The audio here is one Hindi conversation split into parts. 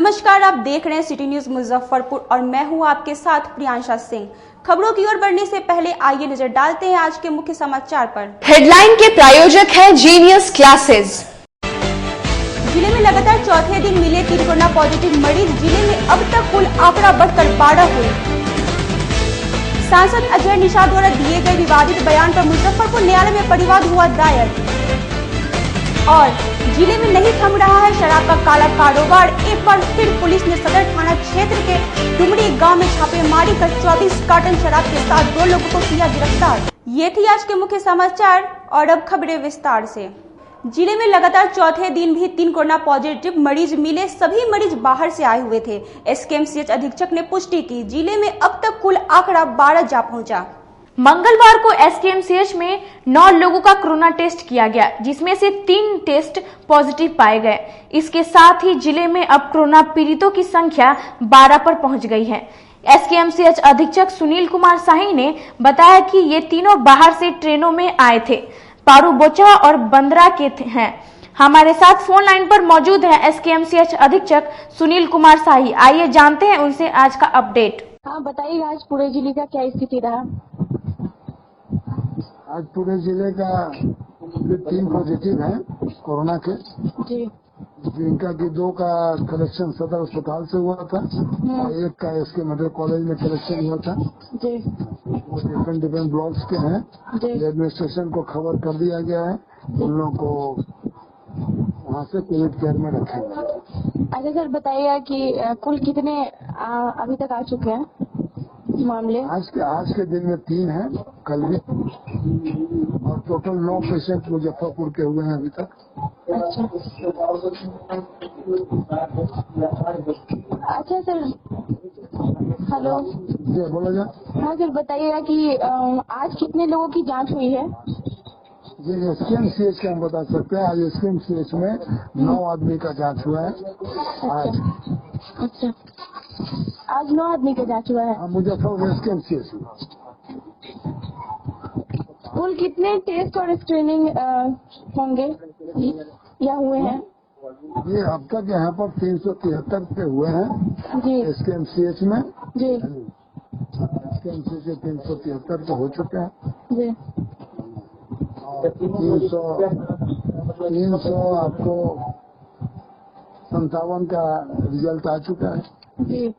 नमस्कार, आप देख रहे हैं सिटी न्यूज मुजफ्फरपुर और मैं हूं आपके साथ प्रियांशा सिंह। खबरों की ओर बढ़ने से पहले आइए नजर डालते हैं आज के मुख्य समाचार पर। हेडलाइन के प्रायोजक हैं जीनियस क्लासेस। जिले में लगातार चौथे दिन मिले 3 कोरोना पॉजिटिव मरीज। जिले में अब तक कुल आंकड़ा बढ़कर 12 हुए। सांसद अजय निषाद द्वारा दिए गए विवादित बयान पर मुजफ्फरपुर न्यायालय में परिवाद हुआ दायर। और जिले में नहीं थम रहा है शराब का काला कारोबार। एक बार फिर पुलिस ने सदर थाना क्षेत्र के डुमरी गांव में छापेमारी कर 24 कार्टन शराब के साथ 2 लोगों को किया गिरफ्तार। ये थी आज के मुख्य समाचार और अब खबरें विस्तार से। जिले में लगातार चौथे दिन भी 3 कोरोना पॉजिटिव मरीज मिले। सभी मरीज बाहर से आए हुए थे। एसकेएमसीएच अधीक्षक ने पुष्टि की। जिले में अब तक कुल आंकड़ा 12 जा पहुंचा। मंगलवार को एसकेएमसीएच में 9 लोगों का कोरोना टेस्ट किया गया, जिसमें से 3 टेस्ट पॉजिटिव पाए गए। इसके साथ ही जिले में अब कोरोना पीड़ितों की संख्या 12 पर पहुंच गई है। एसकेएमसीएच अधीक्षक सुनील कुमार शाही ने बताया कि ये तीनों बाहर से ट्रेनों में आए थे, पारू बोचा और बंदरा के हैं। हमारे साथ फोन लाइन पर मौजूद है एसकेएमसीएच अधीक्षक सुनील कुमार शाही। आइए जानते हैं उनसे आज का अपडेट। हाँ बताइए, आज पूरे जिले का क्या स्थिति रहा? आज पूरे जिले का 3 पॉजिटिव हैं कोरोना के, जी, जिनका कि 2 का कलेक्शन सदर अस्पताल से हुआ था और 1 का इसके मेडिकल कॉलेज में कलेक्शन हुआ था। जी, वो डिफरेंट ब्लॉक्स के हैं। जी, एडमिनिस्ट्रेशन को खबर कर दिया गया है, उन लोगों को वहाँ से कोविड केयर में रखेंगे। अच्छा सर, बताइएगा कि कुल कितने अभी तक आ चुके हैं मामले? आज के दिन में 3 हैं, कल भी, और टोटल 9 पेशेंट मुजफ्फरपुर के हुए हैं अभी तक। अच्छा सर, हेलो जी बोला जाए। हाँ सर, बताइएगा कि आज कितने लोगों की जांच हुई है? जी एसकेएमसीएच का हम बता सकते हैं। आज एसकेएमसीएच में 9 आदमी का जांच हुआ है आज। अच्छा, आज 9 आदमी का जांच हुआ है। मुजफ्फरपुर एसकेएमसीएच में कुल कितने टेस्ट और स्क्रीनिंग होंगे या हुए हैं? ये अब तक यहाँ पर 373 पे हुए हैं जी, एसकेएमसीएच में। जी, एसकेएमसीएच में 373 पे हो चुके हैं। जी, 300 आपको 57 का रिजल्ट आ चुका है। जी।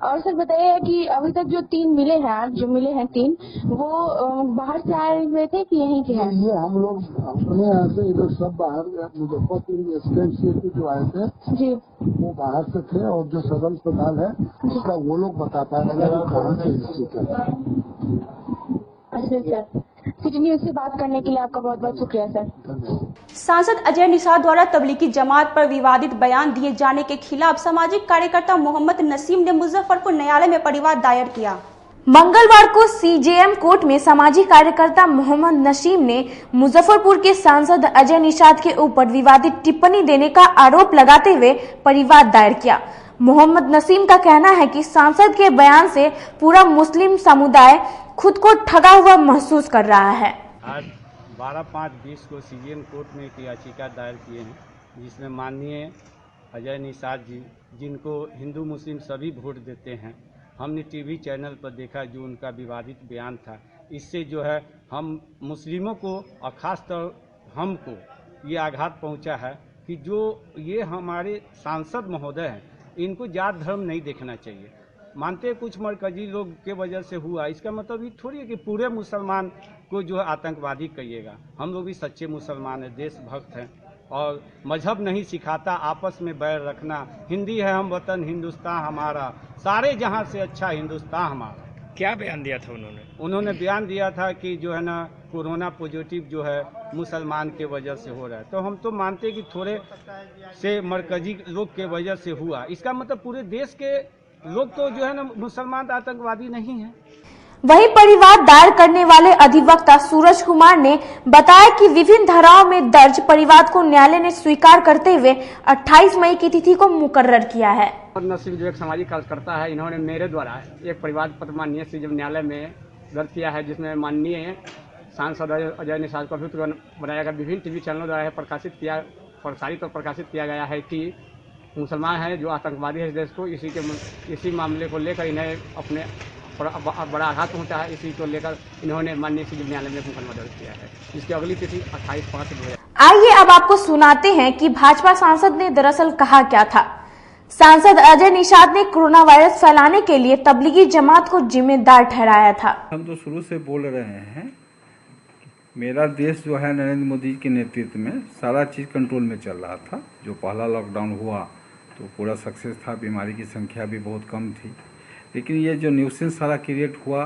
और सर बताइए कि अभी तक जो 3 मिले हैं, आज जो मिले हैं 3, वो बाहर से आए हुए थे कि यहीं के हैं? ये हम लोग अपने यहाँ से, ये लोग सब बाहर मुजफ्फरपुर एसकेएमसीएच जो आए थे जी, वो बाहर से थे, और जो सदर अस्पताल है उसका वो लोग बता पाएंगे वो कहाँ से स्थित है। अच्छा सर, सिटी न्यूज से बात करने के लिए आपका बहुत बहुत शुक्रिया सर। सांसद अजय निषाद द्वारा तबलीगी जमात पर विवादित बयान दिए जाने के खिलाफ सामाजिक कार्यकर्ता मोहम्मद नसीम ने मुजफ्फरपुर न्यायालय में परिवाद दायर किया। मंगलवार को सीजेएम कोर्ट में सामाजिक कार्यकर्ता मोहम्मद नसीम ने मुजफ्फरपुर के सांसद अजय निषाद के ऊपर विवादित टिप्पणी देने का आरोप लगाते हुए परिवाद दायर किया। मोहम्मद नसीम का कहना है कि सांसद के बयान से पूरा मुस्लिम समुदाय खुद को ठगा हुआ महसूस कर रहा है। आज 12/5/20 को सीजेएम कोर्ट में एक याचिका दायर किए हैं, जिसमें माननीय अजय निषाद जी, जिनको हिंदू मुस्लिम सभी वोट देते हैं, हमने टीवी चैनल पर देखा जो उनका विवादित बयान था। इससे जो है हम मुस्लिमों को और ख़ासतौर हमको ये आघात पहुंचा है कि जो ये हमारे सांसद महोदय हैं, इनको जात धर्म नहीं देखना चाहिए। मानते कुछ मरकजी लोग के वजह से हुआ, इसका मतलब ये थोड़ी है कि पूरे मुसलमान को जो है आतंकवादी कहिएगा। हम लोग भी सच्चे मुसलमान हैं, देशभक्त हैं, और मजहब नहीं सिखाता आपस में बैर रखना। हिंदी है हम वतन, हिंदुस्तान हमारा, सारे जहां से अच्छा हिंदुस्तान हमारा। क्या बयान दिया था उन्होंने बयान दिया था कि जो है ना कोरोना पॉजिटिव जो है मुसलमान के वजह से हो रहा है। तो हम तो मानते हैं कि थोड़े से मरकजी लोग के वजह से हुआ। इसका मतलब पूरे देश के लोग तो जो है ना मुसलमान आतंकवादी नहीं है। वहीं परिवाद दायर करने वाले अधिवक्ता सूरज कुमार ने बताया कि विभिन्न धाराओं में दर्ज परिवाद को न्यायालय ने स्वीकार करते हुए 28 मई की तिथि को मुकर्रर किया है। नसीम जो एक सामाजिक कार्यकर्ता है, इन्होंने मेरे द्वारा एक परिवाद पत्र माननीय सीजेएम न्यायालय में दर्ज किया है, जिसमें माननीय सांसद अजय निषाद को अभियुक्त बनाया गया। विभिन्न टीवी चैनलों द्वारा प्रसारित और प्रकाशित किया गया है कि मुसलमान हैं जो आतंकवादी है इस देश को, इसी मामले को लेकर इन्हें अपने बड़ा आघात पहुंचा है। इसी को लेकर इन्होंने माननीय सिविल न्यायालय में मुकदमा दर्ज किया है, जिसकी अगली तिथि 28/5 आइए अब आपको सुनाते हैं कि भाजपा सांसद ने दरअसल कहा क्या था। सांसद अजय निषाद ने कोरोना वायरस फैलाने के लिए तबलीगी जमात को जिम्मेदार ठहराया था। हम तो शुरू से बोल रहे हैं, मेरा देश जो है नरेंद्र मोदी के नेतृत्व में सारा चीज़ कंट्रोल में चल रहा था। जो पहला लॉकडाउन हुआ तो पूरा सक्सेस था, बीमारी की संख्या भी बहुत कम थी। लेकिन ये जो न्यूसेंस सारा क्रिएट हुआ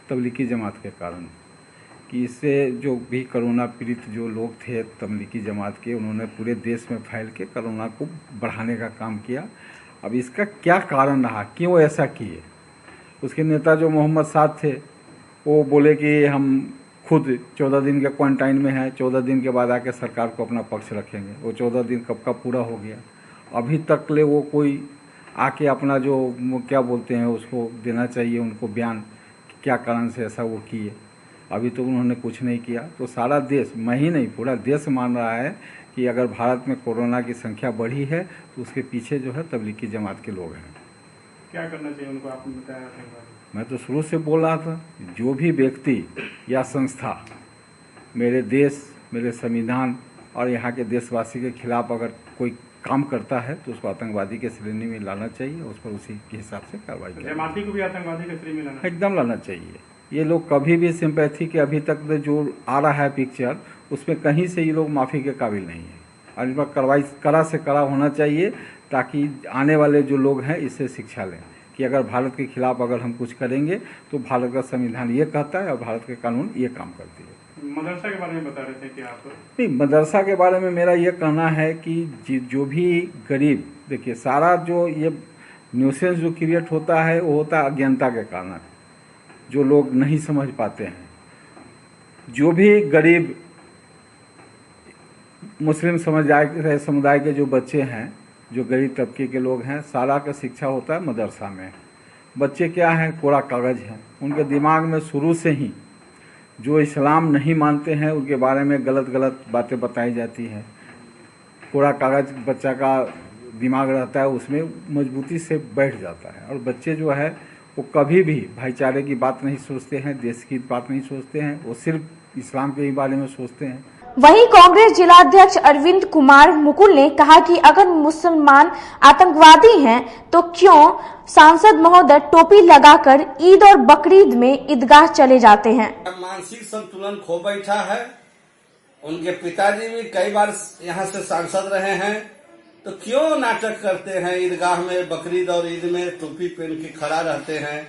तबलीगी जमात के कारण, कि इससे जो भी कोरोना पीड़ित जो लोग थे तबलीगी जमात के, उन्होंने पूरे देश में फैल के कोरोना को बढ़ाने का काम किया। अब इसका क्या कारण रहा, क्यों ऐसा किए? उसके नेता जो मोहम्मद साद थे वो बोले कि हम खुद 14 दिन के क्वारंटाइन में हैं, 14 दिन के बाद आके सरकार को अपना पक्ष रखेंगे। वो 14 दिन कब का पूरा हो गया, अभी तक ले वो कोई आके अपना जो क्या बोलते हैं उसको देना चाहिए उनको बयान, क्या कारण से ऐसा वो किए। अभी तो उन्होंने कुछ नहीं किया। तो सारा देश, मैं ही नहीं पूरा देश मान रहा है कि अगर भारत में कोरोना की संख्या बढ़ी है तो उसके पीछे जो है तबलीगी जमात के लोग हैं। क्या करना चाहिए उनको, आपने बताया था? मैं तो शुरू से बोल रहा था, जो भी व्यक्ति या संस्था मेरे देश, मेरे संविधान और यहाँ के देशवासी के खिलाफ अगर कोई काम करता है तो उसको आतंकवादी के श्रेणी में लाना चाहिए, उस पर उसी के हिसाब से कार्रवाई करनी चाहिए। जमाती को भी आतंकवादी के श्रेणी में लाना एकदम लाना चाहिए। ये लोग कभी भी सिंपैथी के अभी तक जो आ रहा है पिक्चर, उसमें कहीं से ये लोग माफ़ी के काबिल नहीं है। और इन पर कार्रवाई कड़ा से कड़ा होना चाहिए, ताकि आने वाले जो लोग हैं इससे शिक्षा लें कि अगर भारत के खिलाफ अगर हम कुछ करेंगे तो भारत का संविधान ये कहता है और भारत के कानून ये काम करती है। मदरसा के बारे में बता रहे थे कि आप? नहीं, मदरसा के बारे में मेरा ये कहना है कि जो भी गरीब, देखिए सारा जो ये न्यूसेंस जो क्रिएट होता है वो होता है अज्ञानता के कारण, जो लोग नहीं समझ पाते हैं। जो भी गरीब मुस्लिम समुदाय के जो बच्चे हैं, जो गरीब तबके के लोग हैं, सारा का शिक्षा होता है मदरसा में। बच्चे क्या हैं, कोरा कागज़ हैं। उनके दिमाग में शुरू से ही जो इस्लाम नहीं मानते हैं उनके बारे में गलत गलत बातें बताई जाती हैं। कोरा कागज़ बच्चा का दिमाग रहता है, उसमें मजबूती से बैठ जाता है। और बच्चे जो है वो कभी भी भाईचारे की बात नहीं सोचते हैं, देश की बात नहीं सोचते हैं, वो सिर्फ इस्लाम के ही बारे में सोचते हैं। वहीं कांग्रेस जिलाध्यक्ष अरविंद कुमार मुकुल ने कहा कि अगर मुसलमान आतंकवादी हैं तो क्यों सांसद महोदय टोपी लगाकर ईद और बकरीद में ईदगाह चले जाते हैं। मानसिक संतुलन खो बैठा है। उनके पिताजी भी कई बार यहाँ से सांसद रहे हैं, तो क्यों नाटक करते हैं ईदगाह में, बकरीद और ईद में टोपी पहन के खड़ा रहते हैं।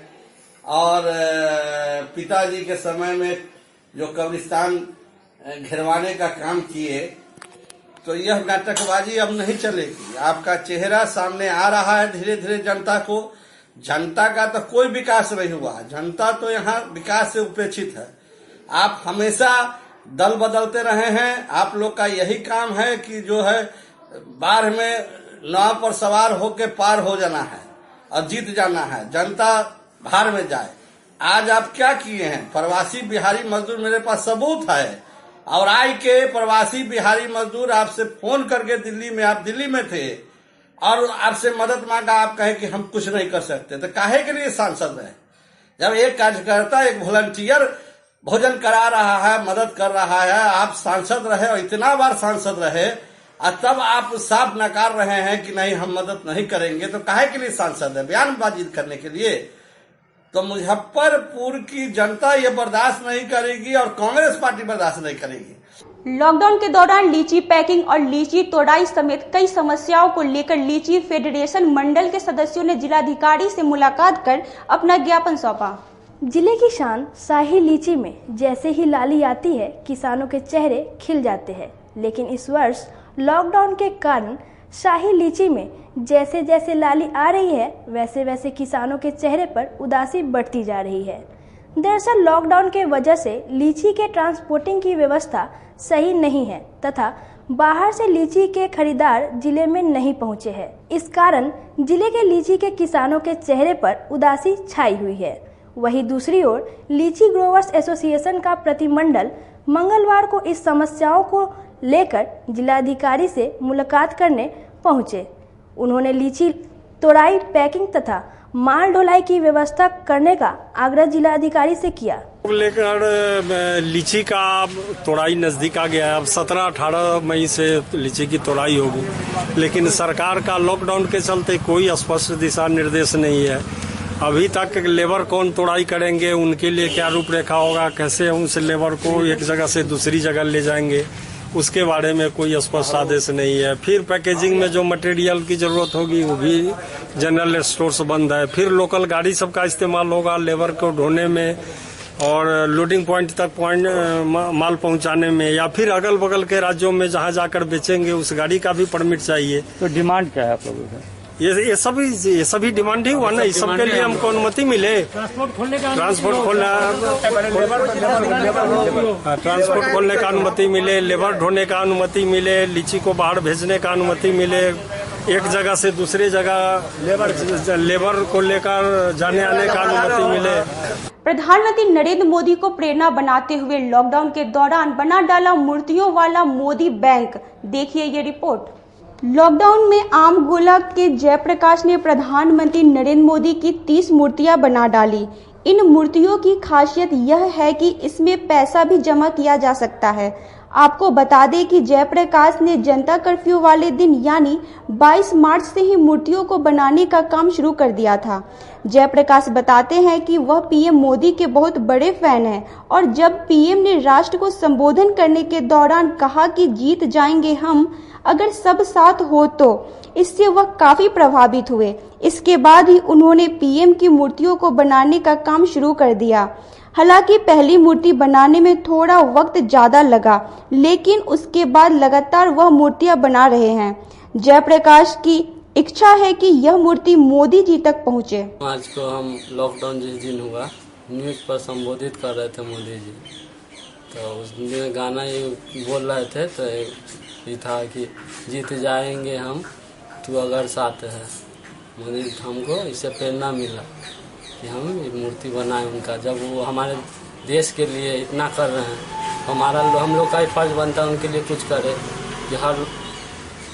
और पिताजी के समय में जो कब्रिस्तान घेरवाने का काम किए, तो यह नाटकबाजी अब नहीं चलेगी। आपका चेहरा सामने आ रहा है धीरे धीरे जनता को। जनता का तो कोई विकास नहीं हुआ, जनता तो यहाँ विकास से उपेक्षित है। आप हमेशा दल बदलते रहे हैं। आप लोग का यही काम है कि जो है बाढ़ में नाव पर सवार होके पार हो जाना है और जीत जाना है, जनता बाहर में जाए। आज आप क्या किए हैं? प्रवासी बिहारी मजदूर, मेरे पास सबूत है। और आई के प्रवासी बिहारी मजदूर आपसे फोन करके दिल्ली में, आप दिल्ली में थे और आपसे मदद मांगा, आप कहे कि हम कुछ नहीं कर सकते, तो काहे के लिए सांसद है? जब एक कार्यकर्ता, एक वॉलंटियर भोजन करा रहा है, मदद कर रहा है, आप सांसद रहे और इतना बार सांसद रहे और तब आप साफ नकार रहे हैं कि नहीं हम मदद नहीं करेंगे, तो काहे के लिए सांसद है? बयानबाजी करने के लिए? तो मुजफ्फरपुर की जनता ये बर्दाश्त नहीं करेगी और कांग्रेस पार्टी बर्दाश्त नहीं करेगी। लॉकडाउन के दौरान लीची पैकिंग और लीची तोड़ाई समेत कई समस्याओं को लेकर लीची फेडरेशन मंडल के सदस्यों ने जिलाधिकारी से मुलाकात कर अपना ज्ञापन सौंपा। जिले की शान शाही लीची में जैसे ही लाली आती है, किसानों के चेहरे खिल जाते हैं। लेकिन इस वर्ष लॉकडाउन के कारण शाही लीची में जैसे जैसे लाली आ रही है, वैसे वैसे किसानों के चेहरे पर उदासी बढ़ती जा रही है। दरअसल लॉकडाउन के वजह से लीची के ट्रांसपोर्टिंग की व्यवस्था सही नहीं है तथा बाहर से लीची के खरीदार जिले में नहीं पहुंचे हैं। इस कारण जिले के लीची के किसानों के चेहरे पर उदासी छाई हुई है। वहीं दूसरी ओर लीची ग्रोवर्स एसोसिएशन का प्रतिमंडल मंगलवार को इस समस्याओं को लेकर जिलाधिकारी से मुलाकात करने पहुंचे। उन्होंने लीची तोड़ाई, पैकिंग तथा माल ढुलाई की व्यवस्था करने का आग्रह जिलाधिकारी से किया। लेकर लीची का तोड़ाई नजदीक आ गया है। अब 17-18 मई से लीची की तोड़ाई होगी, लेकिन सरकार का लॉकडाउन के चलते कोई स्पष्ट दिशा निर्देश नहीं है। अभी तक लेबर कौन तोड़ाई करेंगे, उनके लिए क्या रूपरेखा होगा, कैसे उस लेबर को एक जगह से दूसरी जगह ले जाएंगे, उसके बारे में कोई स्पष्ट आदेश नहीं है। फिर पैकेजिंग में जो मटेरियल की जरूरत होगी वो भी जनरल स्टोर्स बंद है। फिर लोकल गाड़ी सबका इस्तेमाल होगा लेबर को ढोने में और लोडिंग पॉइंट तक माल पहुंचाने में, या फिर अगल बगल के राज्यों में जहां जाकर बेचेंगे उस गाड़ी का भी परमिट चाहिए। तो डिमांड क्या है आप लोगों का? ये सभी डिमांड ही हुआ ना। इस सब के लिए हमको अनुमति मिले, ट्रांसपोर्ट खोलने का अनुमति मिले, लेबर ढोने का अनुमति मिले, लीची को बाहर भेजने का अनुमति मिले, एक जगह से दूसरी जगह लेबर को लेकर जाने आने का अनुमति मिले। प्रधानमंत्री नरेंद्र मोदी को प्रेरणा बनाते हुए लॉकडाउन के दौरान बना डाला मूर्तियों वाला मोदी बैंक। देखिए ये रिपोर्ट। लॉकडाउन में आम गोला के जयप्रकाश ने प्रधानमंत्री नरेंद्र मोदी की 30 मूर्तियां बना डाली। इन मूर्तियों की खासियत यह है कि इसमें पैसा भी जमा किया जा सकता है। आपको बता दें कि जयप्रकाश ने जनता कर्फ्यू वाले दिन यानी 22 मार्च से ही मूर्तियों को बनाने का काम शुरू कर दिया था। जयप्रकाश बताते हैं कि वह पीएम मोदी के बहुत बड़े फैन हैं और जब पीएम ने राष्ट्र को संबोधन करने के दौरान कहा कि जीत जाएंगे हम अगर सब साथ हो तो, इससे वह काफी प्रभावित हुए। इसके बाद ही उन्होंने पीएम की मूर्तियों को बनाने का काम शुरू कर दिया। हालांकि पहली मूर्ति बनाने में थोड़ा वक्त ज्यादा लगा, लेकिन उसके बाद लगातार वह मूर्तियां बना रहे हैं। जयप्रकाश की इच्छा है कि यह मूर्ति मोदी जी तक पहुंचे। आज को हम लॉकडाउन जिस दिन हुआ न्यूज पर संबोधित कर रहे थे मोदी जी, तो उस दिन गाना ये बोल रहे थे, तो ये था कि जीत जाएंगे हम तू अगर साथ है। मोदी हमको इससे प्रेरणा मिला कि हम एक मूर्ति बनाए उनका। जब वो हमारे देश के लिए इतना कर रहे हैं, हम लोग का ही फर्ज बनता है उनके लिए कुछ करे, कि हर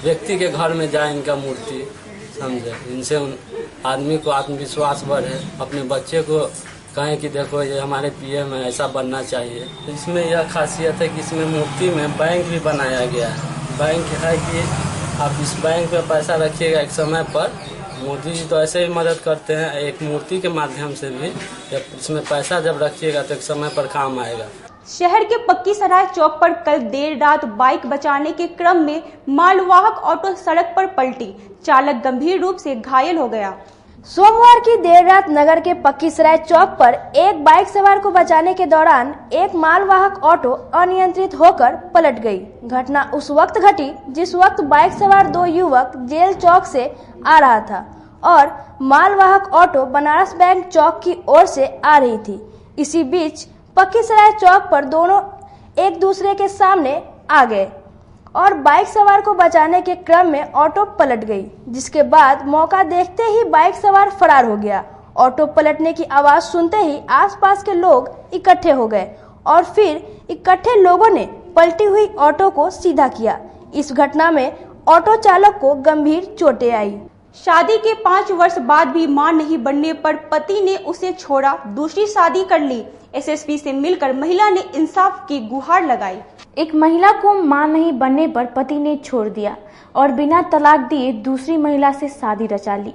व्यक्ति के घर में जाए इनका मूर्ति, समझे। इनसे आदमी को आत्मविश्वास बढ़े, अपने बच्चे को कहें कि देखो ये हमारे पीएम है, ऐसा बनना चाहिए। तो इसमें यह खासियत है कि इसमें मूर्ति में बैंक भी बनाया गया है। बैंक है कि आप इस बैंक में पैसा रखिएगा, एक समय पर मोदी जी तो ऐसे ही मदद करते हैं, एक मूर्ति के माध्यम से भी इसमें पैसा जब रखिएगा तो एक समय पर काम आएगा। शहर के पक्की सराय चौक पर कल देर रात बाइक बचाने के क्रम में मालवाहक ऑटो सड़क पर पलटी, चालक गंभीर रूप से घायल हो गया। सोमवार की देर रात नगर के पक्की सराय चौक पर एक बाइक सवार को बचाने के दौरान एक मालवाहक ऑटो अनियंत्रित होकर पलट गई। घटना उस वक्त घटी जिस वक्त बाइक सवार 2 युवक जेल चौक से आ रहा था और मालवाहक ऑटो बनारस बैंक चौक की ओर से आ रही थी। इसी बीच पक्की सराय चौक पर दोनों एक दूसरे के सामने आ गए और बाइक सवार को बचाने के क्रम में ऑटो पलट गई, जिसके बाद मौका देखते ही बाइक सवार फरार हो गया। ऑटो पलटने की आवाज सुनते ही आसपास के लोग इकट्ठे हो गए और फिर इकट्ठे लोगों ने पलटी हुई ऑटो को सीधा किया। इस घटना में ऑटो चालक को गंभीर चोटें आई। शादी के 5 वर्ष बाद भी मां नहीं बनने पर पति ने उसे छोड़ा, दूसरी शादी कर ली। एसएसपी से मिलकर महिला ने इंसाफ की गुहार लगाई। एक महिला को मां नहीं बनने पर पति ने छोड़ दिया और बिना तलाक दिए दूसरी महिला से शादी रचा ली।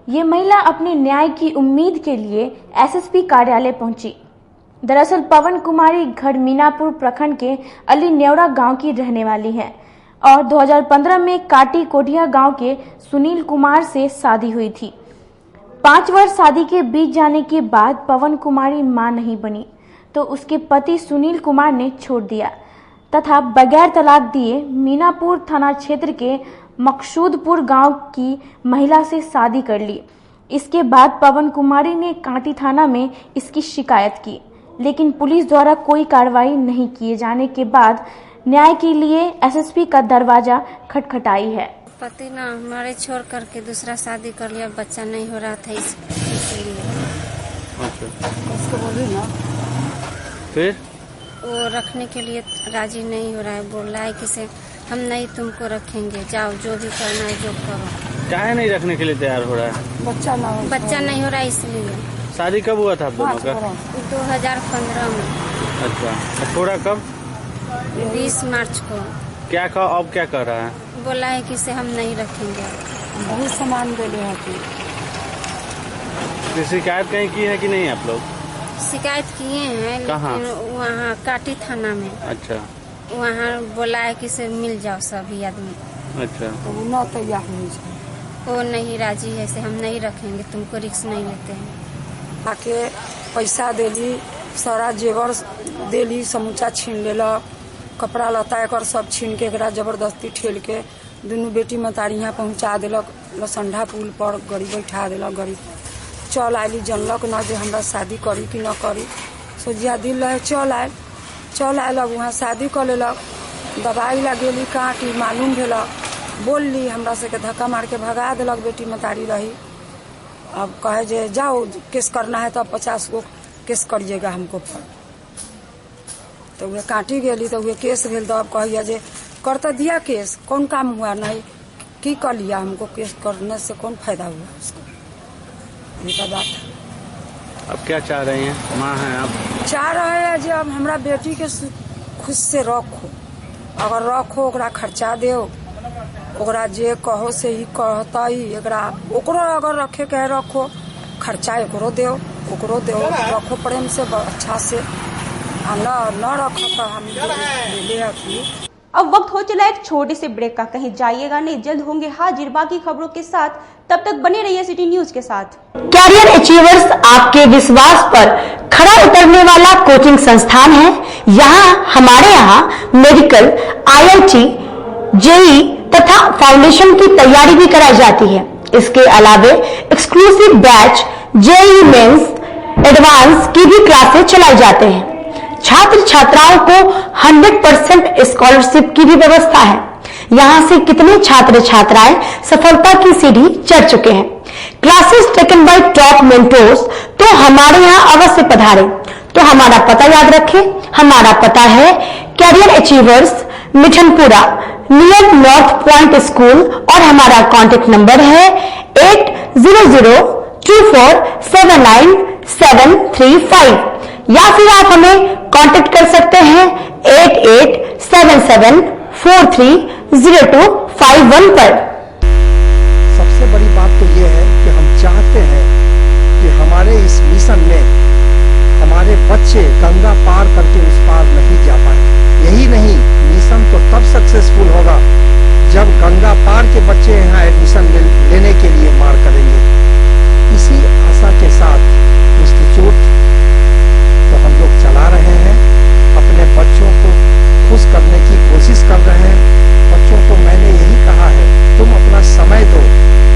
ये महिला अपने न्याय की उम्मीद के लिए एसएसपी कार्यालय पहुंची। दरअसल पवन कुमारी गढ़ मीनापुर प्रखंड के अली नेवरा गांव की रहने वाली है और 2015 में काटी कोटिया गांव के सुनील कुमार से शादी हुई थी। 5 वर्ष शादी के बीत जाने के बाद पवन कुमारी मां नहीं बनी तो उसके पति सुनील कुमार ने छोड़ दिया तथा बगैर तलाक दिए मीनापुर थाना क्षेत्र के मकसूदपुर गांव की महिला से शादी कर ली। इसके बाद पवन कुमारी ने कांटी थाना में इसकी शिकायत की, लेकिन पुलिस द्वारा कोई कार्रवाई नहीं किए जाने के बाद न्याय के लिए एसएसपी का दरवाजा खटखटाई है। पति ना हमारे छोड़ करके दूसरा शादी कर लिया, बच्चा नहीं हो रहा था इसलिए। उसको बोली ना, फिर वो रखने के लिए राजी नहीं हो रहा है, बोल रहा है कि से हम नहीं तुमको रखेंगे, जाओ जो भी करना है जो करो। काहे नहीं रखने के लिए तैयार हो रहा है? बच्चा नहीं हो रहा इसलिए। शादी कब हुआ था आप दोनों का? 2015 में। अच्छा, थोड़ा कब? 20 मार्च को। क्या कहा, अब क्या कह रहा है? बोला है कि इसे हम नहीं रखेंगे। बहुत सामान दे हैं तो शिकायत कहीं की है कि नहीं आप लोग? शिकायत किए हैं, कहाँ? लेकिन वहाँ काटी थाना में। अच्छा, वहाँ बोला है कि इसे मिल जाओ सभी आदमी। अच्छा, तो वो न तैयार नहीं है, वो नहीं राजी है, से हम नहीं रखेंगे, तुमको रिस्क नहीं लेते हैं। आके पैसा देली, सारा जेवर देली, समूचा छीन लेलक, कपड़ा लता एक सब छीन के एकरा जबरदस्ती ठेल के दुनू बेटी मतारी यहाँ पहुँचा देलक। लसंडा पुल पर गाड़ी बैठा देलक। गाड़ी चल आयली, जनलक न जे हमरा शादी करी कि न करी। सोझिया दिल रहे, चल आयल। अब वहाँ शादी कर लेलक, दवाई लगेली, काटी मालूम भेलक, बोलली, हमरा से के धक्का मार के भगा देलक। बेटी मतारी रही, अब कहे जे जाओ केस करना है तो 50 गो केस करिएगा हमको पर। तो वे काटी गेली तो वे केस भेल। तो अब कहिए जे कर तो दिया केस, कौन काम हुआ, नहीं की कर लिया, हमको केस करने से कौन फायदा हुआ उसको, ये बात है। अब क्या चाह रहे हैं? माँ हैं आप? चाह रहे हैं जे अब हमरा बेटी के खुद से रखो, अगर रखो ओकरा खर्चा दो, ओकरा जे कहो से ही कहता ही, ओकरो अगर रखे के रखो, खर्चा एकरो दो, रखो प्रेम से अच्छा से, न रखो तो हम ले आती। अब वक्त हो चला एक छोटे से ब्रेक का, कहीं जाइएगा नहीं, जल्द होंगे हाजिर बाकी खबरों के साथ। तब तक बने रहिए सिटी न्यूज के साथ। कैरियर अचीवर्स आपके विश्वास पर खरा उतरने वाला कोचिंग संस्थान है। हमारे यहाँ मेडिकल, IIT, JEE तथा फाउंडेशन की तैयारी भी कराई जाती है। इसके अलावे exclusive batch JEE mains, advance की भी क्लासेस चलाई जाते हैं। छात्र छात्राओं को 100% स्कॉलरशिप की भी व्यवस्था है। यहाँ से कितने छात्र छात्राएं सफलता की सीढ़ी चढ़ चुके हैं। Classes taken by top mentors, तो हमारे यहाँ अवश्य पधारें। तो हमारा पता याद रखें, हमारा पता है career achievers, Mithanpura, near north point school, और हमारा कॉन्टेक्ट नंबर है 8002479735, या फिर आप हमें कांटेक्ट कर सकते हैं 8877430251 पर। सबसे बड़ी बात तो ये है कि हम चाहते हैं कि हमारे इस मिशन में हमारे बच्चे गंगा पार करके उस पार नहीं जा पाए। यही नहीं, मिशन तो तब सक्सेसफुल होगा जब गंगा पार के बच्चे यहाँ एडमिशन लेने के लिए मार करेंगे। इसी आशा के साथ इंस्टीट्यूट तो हम लोग चला रहे हैं, अपने बच्चों को खुश करने की कोशिश कर रहे हैं। बच्चों को मैंने यही कहा है, तुम अपना समय दो,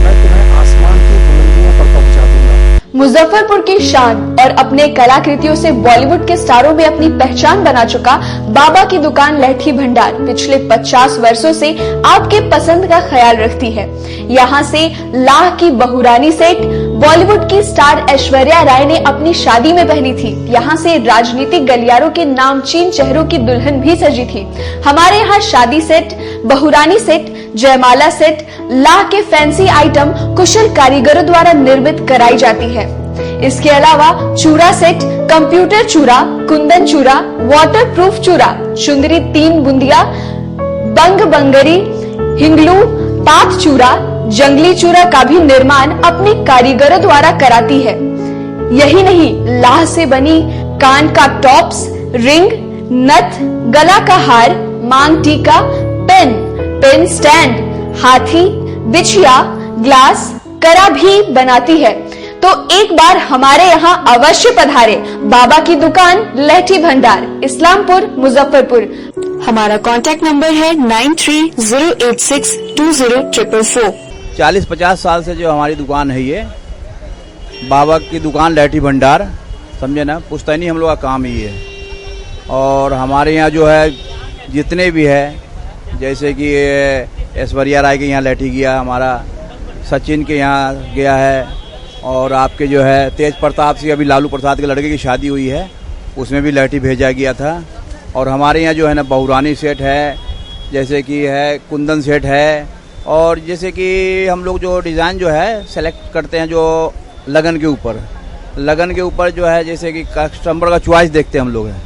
मैं तुम्हें आसमान की बुलंदियों पर पहुंचा दूंगा। मुजफ्फरपुर की शान और अपने कलाकृतियों से बॉलीवुड के स्टारों में अपनी पहचान बना चुका बाबा की दुकान लहठी भंडार पिछले 50 वर्षों से आपके पसंद का ख्याल रखती है। यहाँ से लाह की बहुरानी सेट बॉलीवुड की स्टार ऐश्वर्या राय ने अपनी शादी में पहनी थी। यहाँ से राजनीतिक गलियारों के नामचीन चेहरों की दुल्हन भी सजी थी। हमारे यहाँ शादी सेट, बहुरानी सेट, जयमाला सेट, लाह के फैंसी आइटम कुशल कारीगरों द्वारा निर्मित कराई जाती है। इसके अलावा चूड़ा सेट, कंप्यूटर चूड़ा, कुंदन चूड़ा, वाटरप्रूफ चूड़ा, चुंदरी 3 बुंदिया, बंग बंगरी, हिंगलू, पात चूड़ा, जंगली चूड़ा का भी निर्माण अपनी कारीगरों द्वारा कराती है। यही नहीं, लाह से बनी कान का टॉप्स, रिंग, नथ, गला का हार, मांग टीका, पेन स्टैंड, हाथी, बिछिया, ग्लास, करा भी बनाती है। तो एक बार हमारे यहाँ अवश्य पधारे। बाबा की दुकान लहठी भंडार, इस्लामपुर, मुजफ्फरपुर। हमारा कांटेक्ट नंबर है 9308620444। 40-50 साल से जो हमारी दुकान है, ये बाबा की दुकान लहठी भंडार, समझे ना, पुश्तैनी हम लोग का काम ही है। और हमारे यहाँ जो है जितने भी है, जैसे कि ऐश्वर्या राय के यहाँ लहठी गया, हमारा सचिन के यहाँ गया है, और आपके जो है तेज प्रताप सिंह, अभी लालू प्रसाद के लड़के की शादी हुई है, उसमें भी लहठी भेजा गया था। और हमारे यहाँ जो है ना बहुरानी सेट है, जैसे कि है कुंदन सेट है, और जैसे कि हम लोग जो डिज़ाइन जो है सेलेक्ट करते हैं जो लगन के ऊपर जो है, जैसे कि कस्टमर का चॉइस देखते हैं हम लोग हैं,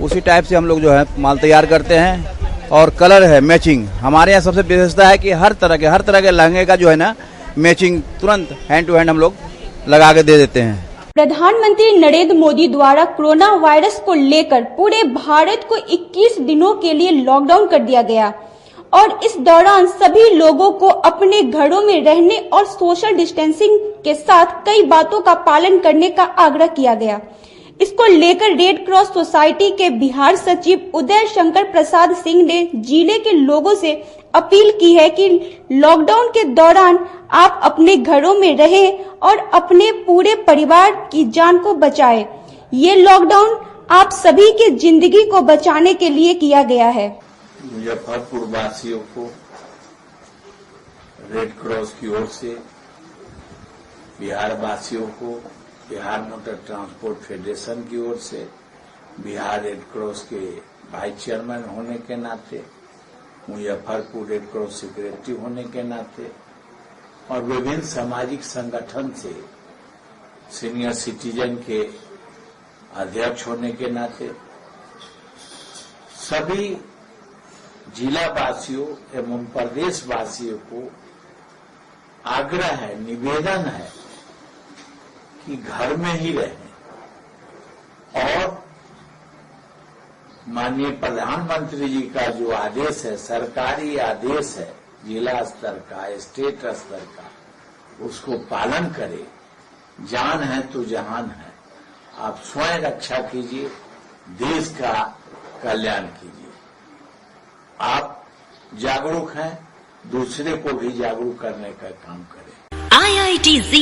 उसी टाइप से हम लोग जो है माल तैयार करते हैं। और कलर है मैचिंग, हमारे यहाँ सबसे विशेषता है कि हर तरह के लहंगे का जो है ना मैचिंग तुरंत हैंड टू हैंड हम लोग लगा के दे देते हैं। प्रधानमंत्री नरेंद्र मोदी द्वारा कोरोना वायरस को लेकर पूरे भारत को 21 दिनों के लिए लॉकडाउन कर दिया गया और इस दौरान सभी लोगों को अपने घरों में रहने और सोशल डिस्टेंसिंग के साथ कई बातों का पालन करने का आग्रह किया गया। इसको लेकर रेड क्रॉस सोसाइटी के बिहार सचिव उदय शंकर प्रसाद सिंह ने जिले के लोगों से अपील की है कि लॉकडाउन के दौरान आप अपने घरों में रहें और अपने पूरे परिवार की जान को बचाएं। ये लॉकडाउन आप सभी की जिंदगी को बचाने के लिए किया गया है। मुजफ्फरपुर वासियों को रेड क्रॉस की ओर से, बिहार वासियों को बिहार मोटर ट्रांसपोर्ट फेडरेशन की ओर से, बिहार रेड क्रॉस के वाइस चेयरमैन होने के नाते, मुजफ्फरपुर रेड क्रॉस सेक्रेटरी होने के नाते और विभिन्न सामाजिक संगठन से सीनियर सिटीजन के अध्यक्ष होने के नाते सभी जिला वासियों एवं प्रदेश वासियों को आग्रह है, निवेदन है कि घर में ही रहें और माननीय प्रधानमंत्री जी का जो आदेश है, सरकारी आदेश है, जिला स्तर का, स्टेट स्तर का, उसको पालन करें। जान है तो जहान है। आप स्वयं रक्षा कीजिए, देश का कल्याण कीजिए। आप जागरूक हैं, दूसरे को भी जागरूक करने का काम करें। IITZ,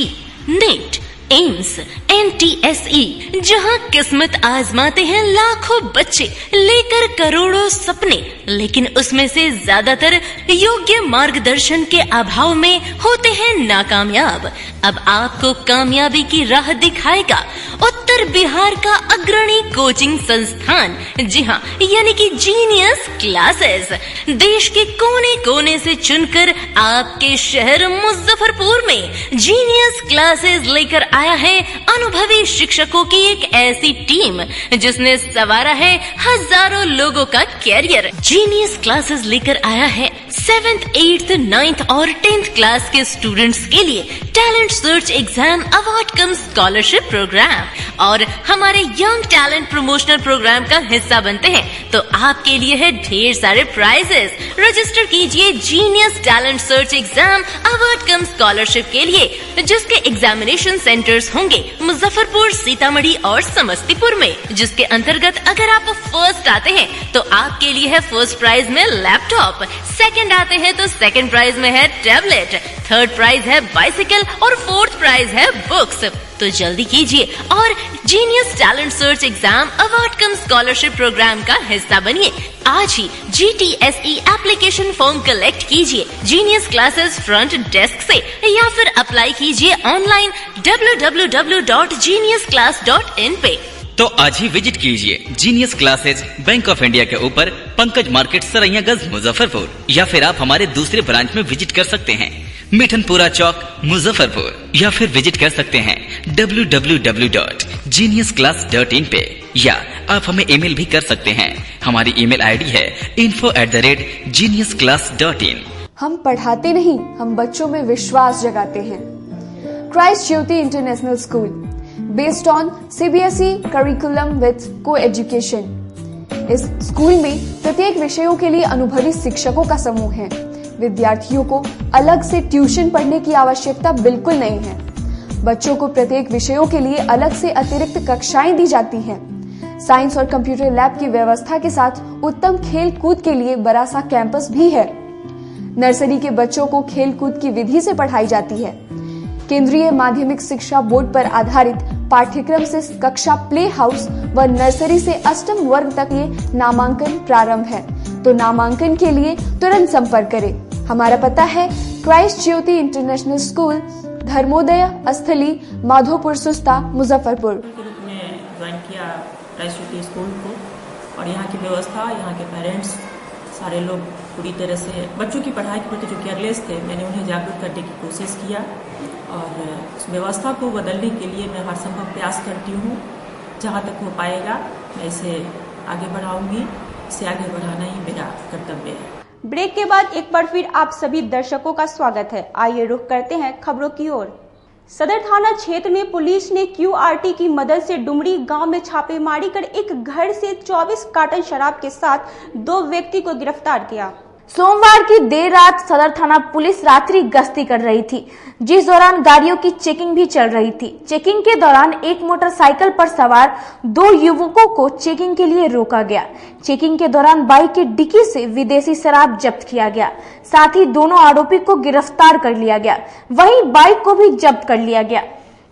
नीट, एम्स, NTSE, जहां किस्मत आजमाते हैं लाखों बच्चे लेकर करोड़ों सपने, लेकिन उसमें से ज्यादातर योग्य मार्गदर्शन के अभाव में होते हैं नाकामयाब। अब आपको कामयाबी की राह दिखाएगा उत्तर बिहार का अग्रणी कोचिंग संस्थान, जी हाँ, यानी कि जीनियस क्लासेस। देश के कोने कोने से चुनकर आपके शहर मुजफ्फरपुर में जीनियस क्लासेस लेकर आया है अनुभवी शिक्षकों की एक ऐसी टीम जिसने संवारा है हजारों लोगों का कैरियर। जीनियस क्लासेस लेकर आया है 7th, 8th, 9th और 10th क्लास के स्टूडेंट्स के लिए talent search exam, award cum scholarship program और हमारे यंग टैलेंट प्रमोशनल प्रोग्राम का हिस्सा बनते हैं तो आपके लिए है ढेर सारे प्राइजेस। रजिस्टर कीजिए genius talent search exam, award cum scholarship के लिए, जिसके एग्जामिनेशन सेंटर्स होंगे मुजफ्फरपुर, सीतामढ़ी और समस्तीपुर में, जिसके अंतर्गत अगर आप फर्स्ट आते हैं तो आपके लिए है फर्स्ट प्राइज में लैपटॉप, सेकंड आते हैं तो सेकंड प्राइज में है टैबलेट, थर्ड प्राइज है बाइसिकल और फोर्थ प्राइज है बुक्स। तो जल्दी कीजिए और genius talent search exam, award cum scholarship program का हिस्सा बनिए। आज ही GTSE एप्लीकेशन फॉर्म कलेक्ट कीजिए जीनियस क्लासेस फ्रंट डेस्क से या फिर अप्लाई कीजिए ऑनलाइन www.geniusclass.in पे। तो आज ही विजिट कीजिए genius classes, bank of India के ऊपर, पंकज मार्केट, सरैयागंज, मुजफ्फरपुर, या फिर आप हमारे दूसरे ब्रांच में विजिट कर सकते हैं मिठनपुरा चौक, मुजफ्फरपुर, या फिर विजिट कर सकते हैं www.geniusclass.in पे, या आप हमें ईमेल भी कर सकते हैं। हमारी ईमेल आईडी है info@geniusclass.in। हम पढ़ाते नहीं, हम बच्चों में विश्वास जगाते हैं। Christ Jyoti international school, based on CBSE curriculum with co-education। इस स्कूल में प्रत्येक विषयों के लिए अनुभवी शिक्षकों का समूह है। विद्यार्थियों को अलग से ट्यूशन पढ़ने की आवश्यकता बिल्कुल नहीं है। बच्चों को प्रत्येक विषयों के लिए अलग से अतिरिक्त कक्षाएं दी जाती हैं। साइंस और कंप्यूटर लैब की व्यवस्था के साथ उत्तम खेल कूद के लिए बड़ा सा कैंपस भी है। नर्सरी के बच्चों को खेल कूद की विधि से पढ़ाई जाती है। केंद्रीय माध्यमिक शिक्षा बोर्ड पर आधारित पाठ्यक्रम से कक्षा प्ले हाउस व नर्सरी से अष्टम वर्ग तक ये नामांकन प्रारंभ है। तो नामांकन के लिए तुरंत संपर्क करें। हमारा पता है क्राइस्ट ज्योति इंटरनेशनल स्कूल, धर्मोदय स्थली, माधोपुर सुस्ता, मुजफ्फरपुर। ग्रुप में ज्वाइन किया क्राइस्ट ज्योति स्कूल को और यहाँ की व्यवस्था, यहाँ के पेरेंट्स सारे लोग पूरी तरह से बच्चों की पढ़ाई के प्रति जो केयरलेस थे, मैंने उन्हें जागरूक करने की कोशिश किया और उस व्यवस्था को बदलने के लिए मैं हर संभव प्रयास करती हूँ। जहाँ तक हो पाएगा मैं इसे आगे बढ़ाऊंगी। इसे आगे बढ़ाना ही मेरा कर्तव्य है। ब्रेक के बाद एक बार फिर आप सभी दर्शकों का स्वागत है। आइए रुख करते हैं खबरों की ओर। सदर थाना क्षेत्र में पुलिस ने QRT की मदद से डुमरी गांव में छापेमारी कर एक घर से 24 कार्टन शराब के साथ 2 व्यक्ति को गिरफ्तार किया। सोमवार की देर रात सदर थाना पुलिस रात्रि गश्ती कर रही थी, जिस दौरान गाड़ियों की चेकिंग भी चल रही थी। चेकिंग के दौरान एक मोटरसाइकिल पर सवार 2 युवकों को चेकिंग के लिए रोका गया। चेकिंग के दौरान बाइक की डिक्की से विदेशी शराब जब्त किया गया। साथ ही दोनों आरोपी को गिरफ्तार कर लिया गया, वहीं बाइक को भी जब्त कर लिया गया।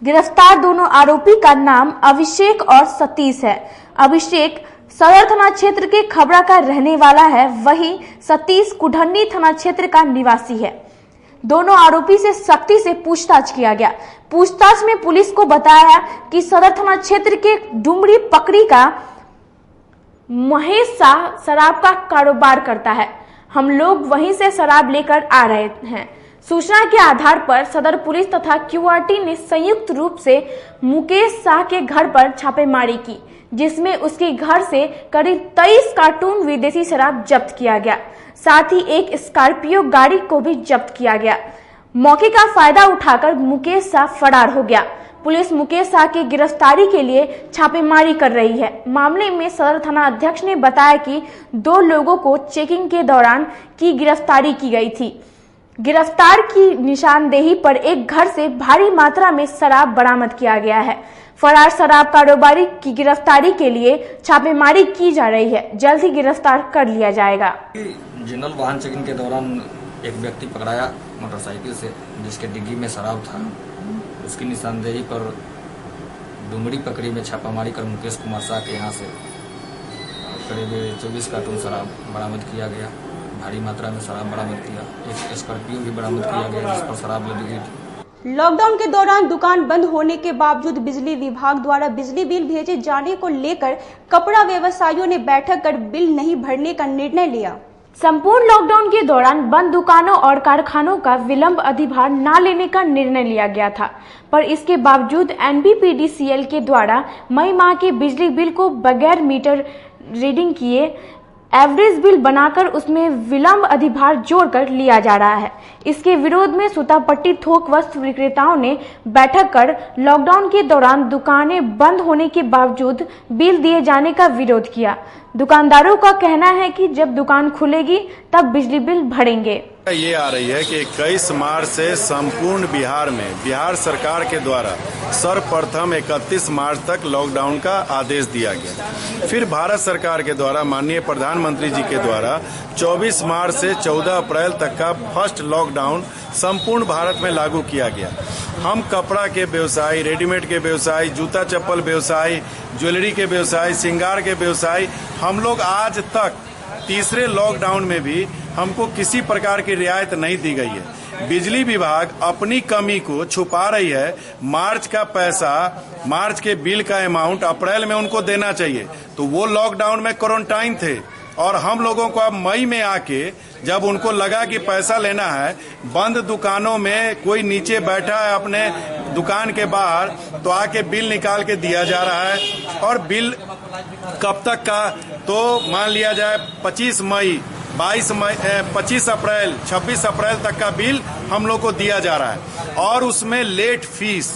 गिरफ्तार दोनों आरोपी का नाम अभिषेक और सतीश है। अभिषेक सदर थाना क्षेत्र के खबरा का रहने वाला है, वहीं सतीश कुढ़नी थाना क्षेत्र का निवासी है। दोनों आरोपी से सख्ती से पूछताछ किया गया। पूछताछ में पुलिस को बताया कि सदर थाना क्षेत्र के डुमरी पकड़ी का महेश शाह शराब का कारोबार करता है। हम लोग वहीं से शराब लेकर आ रहे हैं। सूचना के आधार पर सदर पुलिस तथा QRT ने संयुक्त रूप से मुकेश शाह के घर पर छापेमारी की, जिसमें उसके घर से करीब 23 कार्टून विदेशी शराब जब्त किया गया। साथ ही एक स्कॉर्पियो गाड़ी को भी जब्त किया गया। मौके का फायदा उठाकर मुकेश शाह फरार हो गया। पुलिस मुकेश शाह की गिरफ्तारी के लिए छापेमारी कर रही है। मामले में सदर थाना अध्यक्ष ने बताया कि 2 लोगों को चेकिंग के दौरान की गिरफ्तारी की गई थी। गिरफ्तार की निशानदेही पर एक घर से भारी मात्रा में शराब बरामद किया गया है। फरार शराब कारोबारी की गिरफ्तारी के लिए छापेमारी की जा रही है। जल्द ही गिरफ्तार कर लिया जाएगा। जनरल वाहन चेकिंग के दौरान एक व्यक्ति पकड़ाया मोटरसाइकिल से, जिसके डिग्गी में शराब था। उसकी निशानदेही पर डुमरी पकड़ी में छापामारी कर मुकेश कुमार शाह के यहाँ से करीब 24 कार्टून शराब बरामद किया गया। भारी मात्रा में शराब बरामद किया। एक स्कॉर्पियो भी बरामद किया गया, जिस पर शराब लदी गई थी। लॉकडाउन के दौरान दुकान बंद होने के बावजूद बिजली विभाग द्वारा बिजली बिल भेजे जाने को लेकर कपड़ा व्यवसायियों ने बैठक कर बिल नहीं भरने का निर्णय लिया। संपूर्ण लॉकडाउन के दौरान बंद दुकानों और कारखानों का विलंब अधिभार न लेने का निर्णय लिया गया था, पर इसके बावजूद NBPDCL के द्वारा मई माह के बिजली बिल को बगैर मीटर रीडिंग किए एवरेज बिल बनाकर उसमें विलंब अधिभार जोड़कर लिया जा रहा है। इसके विरोध में सूतापट्टी थोक वस्त्र विक्रेताओं ने बैठक कर लॉकडाउन के दौरान दुकानें बंद होने के बावजूद बिल दिए जाने का विरोध किया। दुकानदारों का कहना है कि जब दुकान खुलेगी तब बिजली बिल भरेंगे। ये आ रही है कि 21 मार्च से संपूर्ण बिहार में बिहार सरकार के द्वारा सर्वप्रथम 31 मार्च तक लॉकडाउन का आदेश दिया गया। फिर भारत सरकार के द्वारा माननीय प्रधानमंत्री जी के द्वारा 24 मार्च से 14 अप्रैल तक का फर्स्ट लॉकडाउन संपूर्ण भारत में लागू किया गया। हम कपड़ा के व्यवसायी, रेडीमेड के व्यवसायी, जूता चप्पल व्यवसायी, ज्वेलरी के व्यवसायी, श्रृंगार के व्यवसायी, हम लोग आज तक तीसरे लॉकडाउन में भी हमको किसी प्रकार की रियायत नहीं दी गई है। बिजली विभाग अपनी कमी को छुपा रही है। मार्च का पैसा, मार्च के बिल का अमाउंट अप्रैल में उनको देना चाहिए, तो वो लॉकडाउन में क्वारंटाइन थे और हम लोगों को अब मई में आके जब उनको लगा कि पैसा लेना है, बंद दुकानों में कोई नीचे बैठा है अपने दुकान के बाहर, तो आके बिल निकाल के दिया जा रहा है। और बिल कब तक का, तो मान लिया जाए 25 मई, 22 मई, 25 अप्रैल, 26 अप्रैल तक का बिल हम लोग को दिया जा रहा है। और उसमें लेट फीस,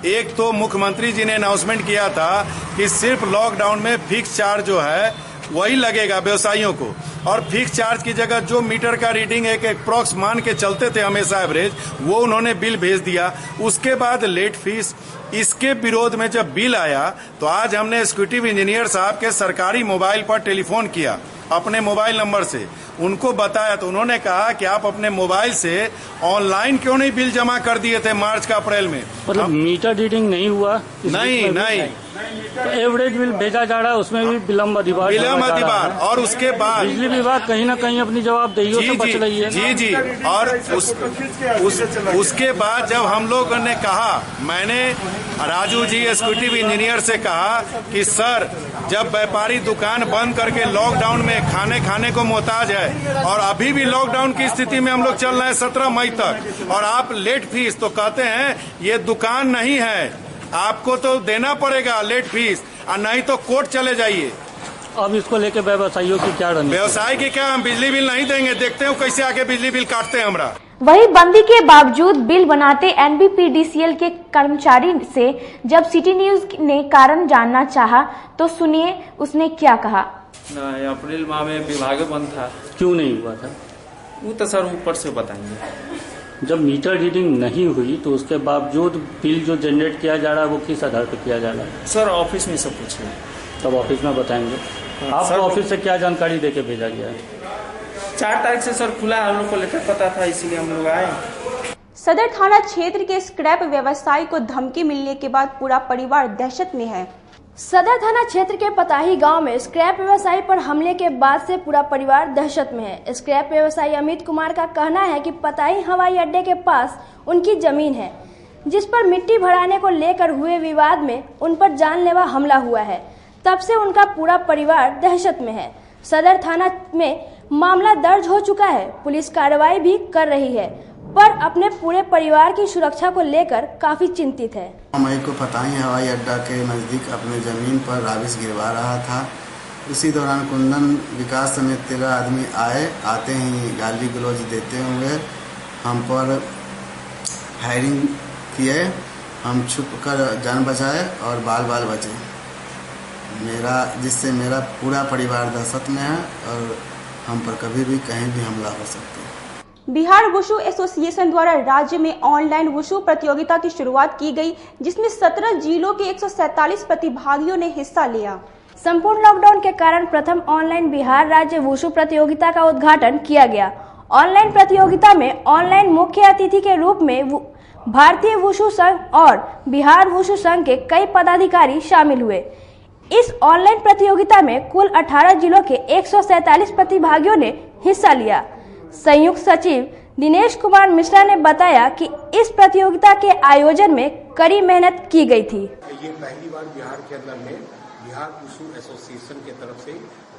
एक तो मुख्यमंत्री जी ने अनाउंसमेंट किया था कि सिर्फ लॉकडाउन में फिक्स चार्ज जो है वही लगेगा व्यवसायियों को, और फिक्स चार्ज की जगह जो मीटर का रीडिंग एक अप्रॉक्स मान के चलते थे हमेशा एवरेज, वो उन्होंने बिल भेज दिया। उसके बाद लेट फीस। इसके विरोध में जब बिल आया तो आज हमने एग्जीक्यूटिव इंजीनियर साहब के सरकारी मोबाइल पर टेलीफोन किया, अपने मोबाइल नंबर से उनको बताया, तो उन्होंने कहा कि आप अपने मोबाइल से ऑनलाइन क्यों नहीं बिल जमा कर दिए थे मार्च का अप्रैल में। मतलब मीटर रीडिंग नहीं हुआ? नहीं, तो एवरेज बिल भेजा जा रहा है, उसमें भी विलम्ब अधिभार और उसके बाद बिजली विभाग कहीं ना कहीं अपनी जवाबदेहियों से बच रही है। जी और उसके बाद जब हम लोग ने कहा, मैंने राजू जी एग्जीक्यूटिव इंजीनियर से कहा कि सर जब व्यापारी दुकान बंद करके लॉकडाउन में खाने को मोहताज है और अभी भी लॉकडाउन की स्थिति में हम लोग चल रहे हैं 17 मई तक, और आप लेट फीस तो कहते हैं ये दुकान नहीं है, आपको तो देना पड़ेगा लेट फीस और नहीं तो कोर्ट चले जाइए। अब इसको लेके व्यवसायियों की क्या रणनीति? व्यवसाय की क्या, हम बिजली बिल नहीं देंगे, देखते हो कैसे आके बिजली बिल काटते हैं हमरा। वही बंदी के बावजूद बिल बनाते एनबीपीडीसीएल के कर्मचारी से जब सिटी न्यूज ने कारण जानना चाहा तो सुनिए उसने क्या कहा। अप्रैल माह में विभाग बंद था। क्यों नहीं हुआ था? वो तो सर ऊपर से बताएंगे। जब मीटर रीडिंग नहीं हुई तो उसके बावजूद बिल जो जनरेट किया जा रहा है वो किस आधार पर किया जा रहा है? सर ऑफिस में सब कुछ है। तब ऑफिस में बताएंगे। आपको ऑफिस से क्या जानकारी देके भेजा गया है? 4 तारीख से सर खुला है, हम लोग को लेकर पता था, इसीलिए हम लोग आए। सदर थाना क्षेत्र के स्क्रैप व्यवसायी को धमकी मिलने के बाद पूरा परिवार दहशत में है। सदर थाना क्षेत्र के पताही गांव में स्क्रैप व्यवसायी पर हमले के बाद से पूरा परिवार दहशत में है। स्क्रैप व्यवसायी अमित कुमार का कहना है कि पताही हवाई अड्डे के पास उनकी जमीन है, जिस पर मिट्टी भराने को लेकर हुए विवाद में उन पर जानलेवा हमला हुआ है। तब से उनका पूरा परिवार दहशत में है। सदर थाना में मामला दर्ज हो चुका है, पुलिस कार्रवाई भी कर रही है, पर अपने पूरे परिवार की सुरक्षा को लेकर काफी चिंतित है। मई को पताही हवाई अड्डा के नजदीक अपने जमीन पर राविश गिरवा रहा था। उसी दौरान कुंदन विकास समेत 13 आदमी आते ही गाली गलौज देते हुए हम पर फायरिंग किए। हम छुप कर जान बचाए और बाल बचे, जिससे मेरा पूरा परिवार दहशत में है और हम पर कभी भी कहीं भी हमला हो सकता है। बिहार वुशु एसोसिएशन द्वारा राज्य में ऑनलाइन वुशु प्रतियोगिता की शुरुआत की गई, जिसमें 17 जिलों के 147 प्रतिभागियों ने हिस्सा लिया। संपूर्ण लॉकडाउन के कारण प्रथम ऑनलाइन बिहार राज्य वुशु प्रतियोगिता का उद्घाटन किया गया। ऑनलाइन प्रतियोगिता में ऑनलाइन मुख्य अतिथि के रूप में भारतीय वुशु संघ और बिहार वुशु संघ के कई पदाधिकारी शामिल हुए। इस ऑनलाइन प्रतियोगिता में कुल 18 जिलों के 147 प्रतिभागियों ने हिस्सा लिया। संयुक्त सचिव दिनेश कुमार मिश्रा ने बताया कि इस प्रतियोगिता के आयोजन में कड़ी मेहनत की गई थी। ये पहली बार बिहार के अंदर में बिहार वुशु एसोसिएशन के तरफ से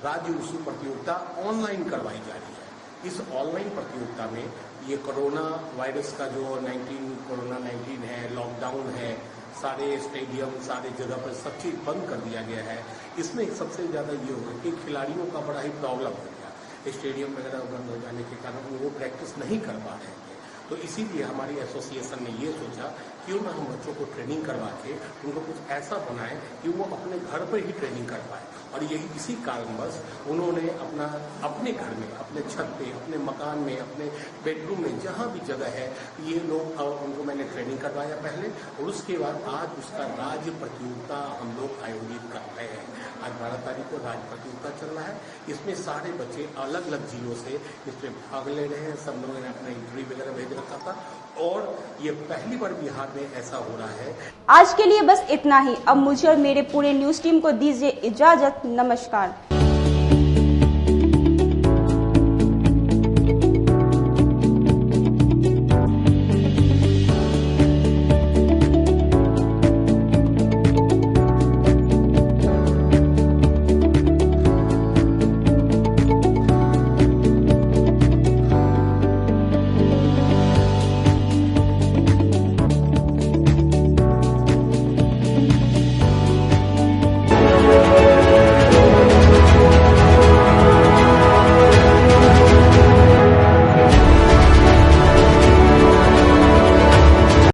राज्य वुशु प्रतियोगिता ऑनलाइन करवाई जा रही है। इस ऑनलाइन प्रतियोगिता में ये कोरोना वायरस का जो कोरोना 19 है, लॉकडाउन है, सारे स्टेडियम सारे जगह पर सब चीज बंद कर दिया गया है। इसमें सबसे ज्यादा ये होगा कि खिलाड़ियों का बड़ा ही प्रॉब्लम हो गया, स्टेडियम वगैरह बंद हो जाने के कारण वो प्रैक्टिस नहीं कर पा रहे थे। तो इसीलिए हमारी एसोसिएशन ने ये सोचा क्यों ना हम बच्चों को ट्रेनिंग करवा के उनको कुछ ऐसा बनाए कि वो अपने घर पर ही ट्रेनिंग कर पाए। और यही इसी कारणवश उन्होंने अपने घर में, अपने छत पे, अपने मकान में, अपने बेडरूम में, जहाँ भी जगह है, ये लोग उनको मैंने ट्रेनिंग करवाया पहले, और उसके बाद आज उसका राज्य प्रतियोगिता हम लोग आयोजित कर रहे हैं। आज 12 तारीख को राज्य प्रतियोगिता चल रहा है। इसमें सारे बच्चे अलग अलग जिलों से इसमें भाग ले रहे हैं। सब लोगों ने अपना इंटरव्यू वगैरह भेज रखा था और ये पहली बार बिहार में ऐसा हो रहा है। आज के लिए बस इतना ही। अब मुझे और मेरे पूरे न्यूज टीम को दीजिए इजाजत। नमस्कार।